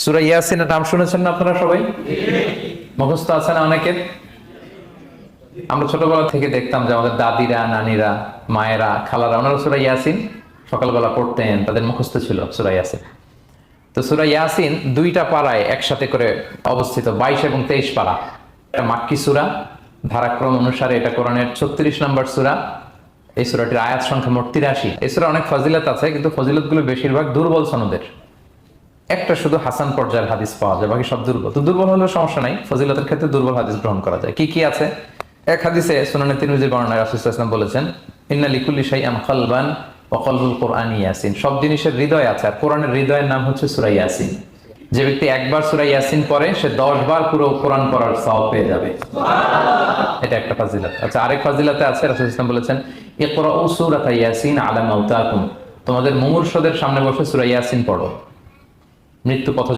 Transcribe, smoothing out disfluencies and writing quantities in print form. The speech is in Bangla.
সূরা ইয়াসিনের নাম শুনেছেন না আপনারা সবাই? মুখস্থ আছে না অনেকের? আমরা ছোটবেলা থেকে দেখতাম যে আমাদের দাদিরা, নানিরা, মায়েরা, খালারা, ওনারা সূরা ইয়াসিন সকালবেলা পড়তেন, তাদের মুখস্থ ছিল সূরা ইয়াসিন। তো সূরা ইয়াসিন দুইটা পাড়ায় একসাথে করে অবস্থিত, 22 এবং 23 পাড়া। এটা মাক্কি সূরা, ধারাক্রম অনুসারে এটা কোরআনের 36 নম্বর সূরা। এই সূরাটির আয়াত সংখ্যা মোট 83। এই সূরা অনেক ফজিলত আছে, কিন্তু ফজিলতগুলো বেশিরভাগ দুর্বল সনদের। একটা শুধু হাসান পর্যায়ের হাদিস পাওয়া যায়, বাকি সব দুর্বল। তো দুর্বল হলেও সমস্যা নাই, ফজিলতের ক্ষেত্রে দুর্বল হাদিস গ্রহণ করা যায়। কি কি আছে? এক হাদিসে সুনানে তিরমিজির বর্ণনায় রাসূল সাল্লাল্লাহু আলাইহি ওয়াসাল্লাম বলেছেন, ইন্না লিকুল্লি শাইআন কলবান ওয়া কলবুল কুরআনি ইয়াসিন। সব জিনিসের হৃদয় আছে, আর কোরআনের হৃদয়ের নাম হচ্ছে সূরা ইয়াসিন। যে ব্যক্তি একবার সূরা ইয়াসিন পড়ে, সে 10 বার পুরো কোরআন পড়ার সওয়াব পেয়ে যাবে। এটা একটা ফাজিলত। আচ্ছা, আরেক ফাজিলতে আছে, রাসূল সাল্লাল্লাহু আলাইহি ওয়াসাল্লাম বলেছেন, ইকরাউ সূরাতা ইয়াসিন আলা মাউতাকুম। তোমাদের মুমূর্ষদের সামনে বসে সূরা ইয়াসিন পড়ো, মৃত্যু পথ